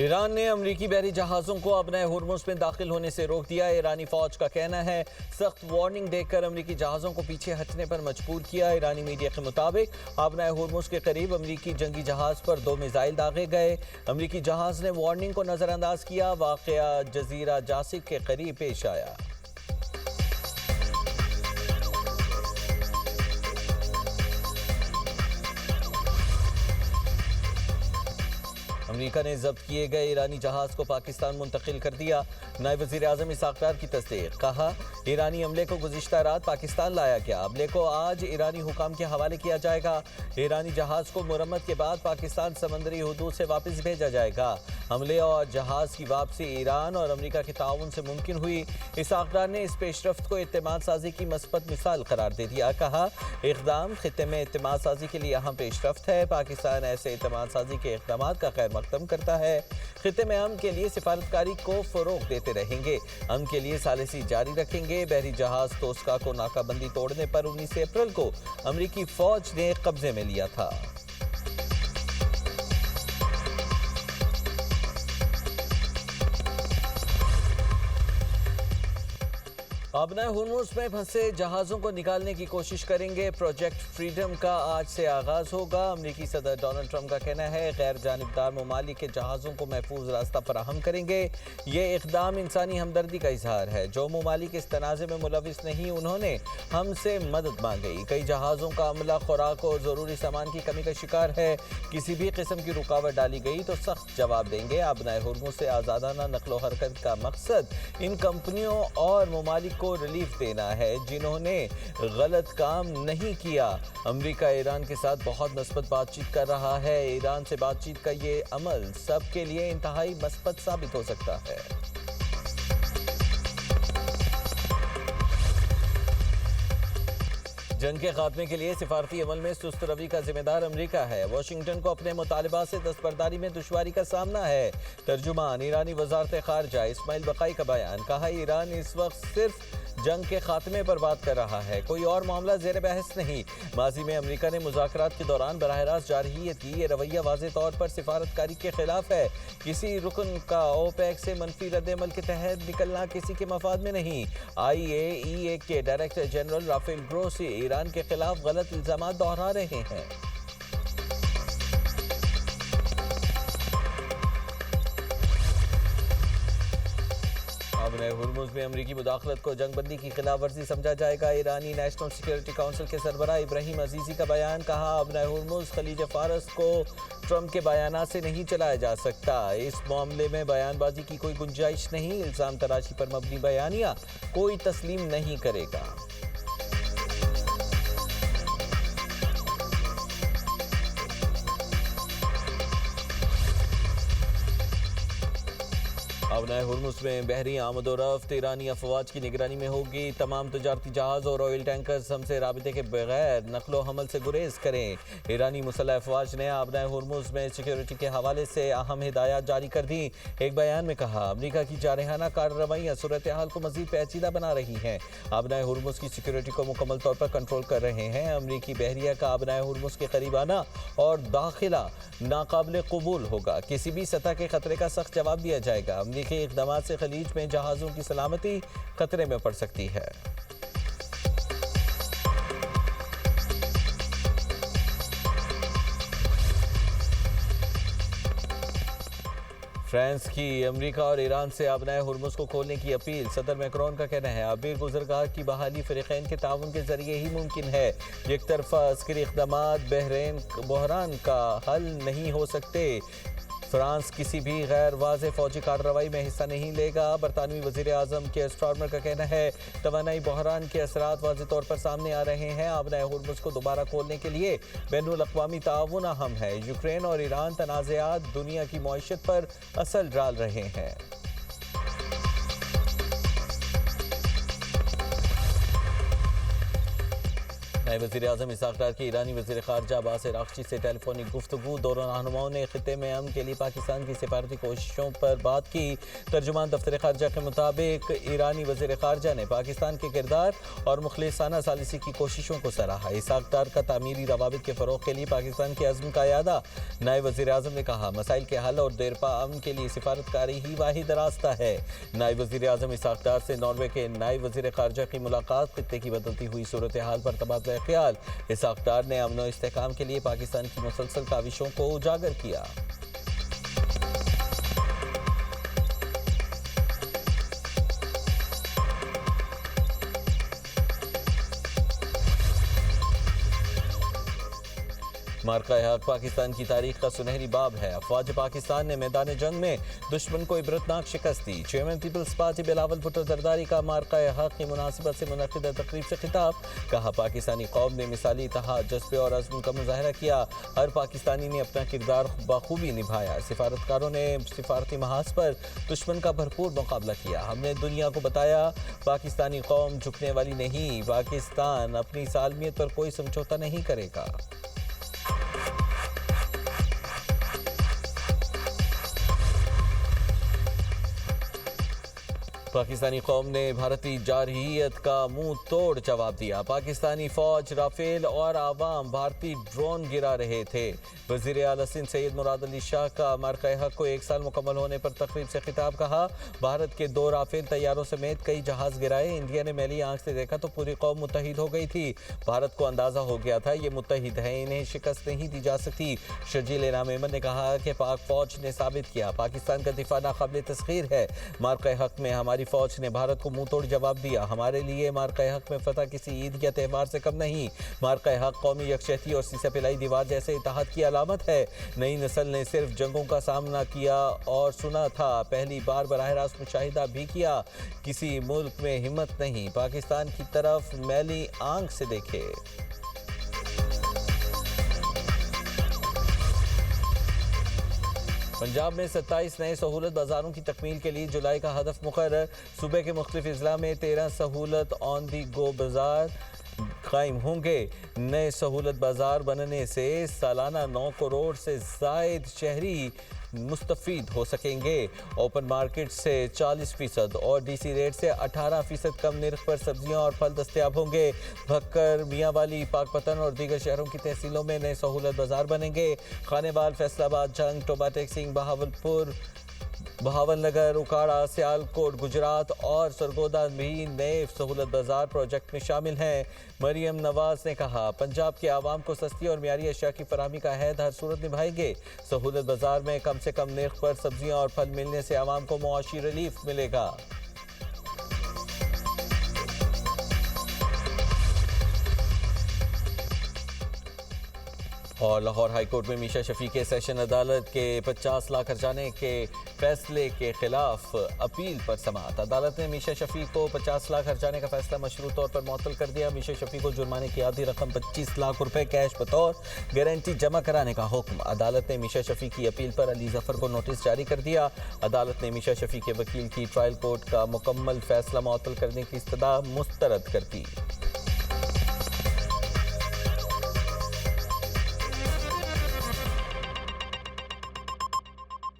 ایران نے امریکی بحری جہازوں کو ابنائے ہرمز میں داخل ہونے سے روک دیا۔ ایرانی فوج کا کہنا ہے سخت وارننگ دے کر امریکی جہازوں کو پیچھے ہٹنے پر مجبور کیا۔ ایرانی میڈیا کے مطابق ابنائے ہرمز کے قریب امریکی جنگی جہاز پر 2 میزائل داغے گئے۔ امریکی جہاز نے وارننگ کو نظر انداز کیا۔ واقعہ جزیرہ جاسک کے قریب پیش آیا۔ امریکہ نے ضبط کیے گئے ایرانی جہاز کو پاکستان منتقل کر دیا۔ نائب وزیر اعظم اسحاق ڈار کی تصدیق۔ کہا ایرانی عملے کو گزشتہ رات پاکستان لایا گیا۔ عملے کو آج ایرانی حکام کے حوالے کیا جائے گا۔ ایرانی جہاز کو مرمت کے بعد پاکستان سمندری حدود سے واپس بھیجا جائے گا۔ عملے اور جہاز کی واپسی ایران اور امریکہ کے تعاون سے ممکن ہوئی۔ اسحاق ڈار نے اس پیش رفت کو اعتماد سازی کی مثبت مثال قرار دے دیا۔ کہا اقدام خطے میں اعتماد سازی کے لیے اہم پیش رفت ہے۔ پاکستان ایسے اعتماد سازی کے اقدامات کا خیر مقدم کرتا ہے۔ خطے میں امن کے لیے سفارتکاری کو فروغ دیتے رہیں گے۔ امن کے لیے ثالثی جاری رکھیں گے۔ بحری جہاز توسکا کو ناکہ بندی توڑنے پر 19 اپریل کو امریکی فوج نے قبضے میں لیا تھا۔ ابنائے ہرمز میں پھنسے جہازوں کو نکالنے کی کوشش کریں گے۔ پروجیکٹ فریڈم کا آج سے آغاز ہوگا۔ امریکی صدر ڈونلڈ ٹرمپ کا کہنا ہے غیر جانبدار ممالک کے جہازوں کو محفوظ راستہ فراہم کریں گے۔ یہ اقدام انسانی ہمدردی کا اظہار ہے۔ جو ممالک اس تنازع میں ملوث نہیں انہوں نے ہم سے مدد مانگی۔ کئی جہازوں کا عملہ خوراک اور ضروری سامان کی کمی کا شکار ہے۔ کسی بھی قسم کی رکاوٹ ڈالی گئی تو سخت جواب دیں گے۔ ابنائے ہرمز سے آزادانہ نقل و حرکت کا مقصد ان کمپنیوں اور ممالک کو ریلیف دینا ہے جنہوں نے غلط کام نہیں کیا۔ امریکہ ایران کے ساتھ بہت مثبت بات چیت کر رہا ہے۔ ایران سے بات چیت کا یہ عمل سب کے لیے انتہائی مثبت ثابت ہو سکتا ہے۔ جنگ کے خاتمے کے لیے سفارتی عمل میں سست روی کا ذمہ دار امریکہ ہے۔ واشنگٹن کو اپنے مطالبات سے دستبرداری میں دشواری کا سامنا ہے۔ ترجمان ایرانی وزارت خارجہ اسماعیل بقائی کا بیان۔ کہا ایران اس وقت صرف جنگ کے خاتمے پر بات کر رہا ہے، کوئی اور معاملہ زیر بحث نہیں۔ ماضی میں امریکہ نے مذاکرات کے دوران براہ راست جارحیت کی۔ یہ رویہ واضح طور پر سفارتکاری کے خلاف ہے۔ کسی رکن کا اوپیک سے منفی رد عمل کے تحت نکلنا کسی کے مفاد میں نہیں۔ IAEA کے director general Rafael Grossi Iran کے خلاف غلط الزامات دہرا رہے ہیں۔ ابنائے ہرمز میں امریکی مداخلت کو جنگ بندی کی خلاف ورزی سمجھا جائے گا۔ ایرانی نیشنل سیکورٹی کونسل کے سربراہ ابراہیم عزیزی کا بیان۔ کہا ابنائے ہرمز خلیج فارس کو ٹرمپ کے بیانات سے نہیں چلایا جا سکتا۔ اس معاملے میں بیان بازی کی کوئی گنجائش نہیں۔ الزام تراشی پر مبنی بیانیہ کوئی تسلیم نہیں کرے گا۔ ابنائے ہرمز میں بحری آمد و رفت ایرانی افواج کی نگرانی میں ہوگی۔ تمام تجارتی جہاز اور آئل ٹینکرز ہم سے رابطے کے بغیر نقل و حمل سے گریز کریں۔ ایرانی مسلح افواج نے ابنائے ہرمز میں سیکیورٹی کے حوالے سے اہم ہدایات جاری کر دی۔ ایک بیان میں کہا امریکہ کی جارحانہ کارروائیاں صورتحال کو مزید پیچیدہ بنا رہی ہیں۔ ابنائے ہرمز کی سیکیورٹی کو مکمل طور پر کنٹرول کر رہے ہیں۔ امریکی بحریہ کا ابنائے ہرمز کے قریب آنا اور داخلہ ناقابل قبول ہوگا۔ کسی بھی سطح کے خطرے کا سخت جواب دیا جائے گا۔ امریکی اقدامات سے خلیج میں جہازوں کی سلامتی خطرے میں پڑ سکتی ہے۔ فرانس کی امریکہ اور ایران سے ابنائے ہرمز کو کھولنے کی اپیل۔ صدر میکرون کا کہنا ہے ابیر گزرگاہ کی بحالی فریقین کے تعاون کے ذریعے ہی ممکن ہے۔ یک طرفہ عسکری اقدامات بحران کا حل نہیں ہو سکتے۔ فرانس کسی بھی غیر واضح فوجی کارروائی میں حصہ نہیں لے گا۔ برطانوی وزیر اعظم کیئر سٹارمر کا کہنا ہے توانائی بحران کے اثرات واضح طور پر سامنے آ رہے ہیں۔ ابنائے ہرمز کو دوبارہ کھولنے کے لیے بین الاقوامی تعاون اہم ہے۔ یوکرین اور ایران تنازعات دنیا کی معیشت پر اثر ڈال رہے ہیں۔ نئے وزیر اعظم اسحاق ڈار کی ایرانی وزیر خارجہ عباس اراغچی سے ٹیلی فونک گفتگو. دونوں رہنماؤں نے خطے میں امن کے لیے پاکستان کی سفارتی کوششوں پر بات کی. ترجمان دفتر خارجہ کے مطابق ایرانی وزیر خارجہ نے پاکستان کے کردار اور مخلصانہ ثالثی کی کوششوں کو سراہا. اسحاق ڈار کا تعمیری روابط کے فروغ کے لیے پاکستان کے عزم کا اعادہ. نائب وزیر اعظم نے کہا مسائل کے حل اور دیرپا امن کے لیے سفارتکاری ہی واحد راستہ ہے. نائب وزیر اعظم اسحاق ڈار سے ناروے کے نائب وزیر خارجہ کی ملاقات. خطے کی بدلتی ہوئی صورتحال پر تبادلہ خیال. اسحاق ڈار نے امن و استحکام کے لیے پاکستان کی مسلسل کاوشوں کو اجاگر کیا. مارکہ حق پاکستان کی تاریخ کا سنہری باب ہے. افواج پاکستان نے میدان جنگ میں دشمن کو عبرتناک شکست دی. چیئرمین پیپلز پارٹی بلاول بھٹو زرداری کا مارکہ حق کی مناسبت سے منعقدہ تقریب سے خطاب. کہا پاکستانی قوم نے مثالی اتحاد، جذبے اور عزم کا مظاہرہ کیا. ہر پاکستانی نے اپنا کردار بخوبی نبھایا. سفارتکاروں نے سفارتی محاذ پر دشمن کا بھرپور مقابلہ کیا. ہم نے دنیا کو بتایا پاکستانی قوم جھکنے والی نہیں. پاکستان اپنی سالمیت پر کوئی سمجھوتا نہیں کرے گا. پاکستانی قوم نے بھارتی جارحیت کا منہ توڑ جواب دیا. پاکستانی فوج، رافیل اور عوام بھارتی ڈرون گرا رہے تھے. وزیر اعلیٰ سندھ سید مراد علی شاہ کا مارکہ حق کو 1 سال مکمل ہونے پر تقریب سے خطاب. کہا بھارت کے 2 رافیل طیاروں سمیت کئی جہاز گرائے. انڈیا نے میلی آنکھ سے دیکھا تو پوری قوم متحد ہو گئی تھی. بھارت کو اندازہ ہو گیا تھا یہ متحد ہے، انہیں شکست نہیں دی جا سکتی. شرجیل انعام احمد نے کہا کہ پاک فوج نے ثابت کیا پاکستان کا دفاع ناقابل تسخیر ہے. مارکہ حق میں ہماری فوج نے بھارت کو منہ توڑ جواب دیا. ہمارے لیے مارکہ حق میں فتح کسی عید یا تہوار سے کم نہیں. مارکہ حق قومی یکجہتی اور سیسہ پلائی دیوار جیسے اتحاد کی علامت ہے. نئی نسل نے صرف جنگوں کا سامنا کیا اور سنا تھا، پہلی بار براہ راست مشاہدہ بھی کیا. کسی ملک میں ہمت نہیں پاکستان کی طرف میلی آنکھ سے دیکھے. پنجاب میں 27 نئے سہولت بازاروں کی تکمیل کے لیے جولائی کا ہدف مقرر. صوبے کے مختلف اضلاع میں 13 سہولت آن دی گو بازار قائم ہوں گے. نئے سہولت بازار بننے سے سالانہ 9 کروڑ سے زائد شہری مستفید ہو سکیں گے. اوپن مارکیٹ سے 40% اور ڈی سی ریٹ سے 18% کم نرخ پر سبزیاں اور پھل دستیاب ہوں گے. بھکر، میاں والی، پاک پتن اور دیگر شہروں کی تحصیلوں میں نئے سہولت بازار بنیں گے. خانے وال، فیصل آباد، جنگ، ٹوبہ ٹیک سنگھ، بہاولپور، بہاول نگر، اکاڑا، سیالکوٹ، گجرات اور سرگودا بھی نئے سہولت بازار پروجیکٹ میں شامل ہیں. مریم نواز نے کہا پنجاب کے عوام کو سستی اور معیاری اشیاء کی فراہمی کا عہد ہر صورت نبھائیں گے. سہولت بازار میں کم سے کم نرخ پر سبزیاں اور پھل ملنے سے عوام کو معاشی ریلیف ملے گا. اور لاہور ہائی کورٹ میں میشا شفیع کے سیشن عدالت کے 50 لاکھ ہرجانے کے فیصلے کے خلاف اپیل پر سماعت. عدالت نے میشا شفیع کو 50 لاکھ ہرجانے کا فیصلہ مشروط طور پر معطل کر دیا. میشا شفیع کو جرمانے کی آدھی رقم 25 لاکھ روپے کیش بطور گارنٹی جمع کرانے کا حکم. عدالت نے میشا شفیع کی اپیل پر علی ظفر کو نوٹس جاری کر دیا. عدالت نے میشا شفیع کے وکیل کی ٹرائل کورٹ کا مکمل فیصلہ معطل کرنے کی استدعا مسترد کر دی.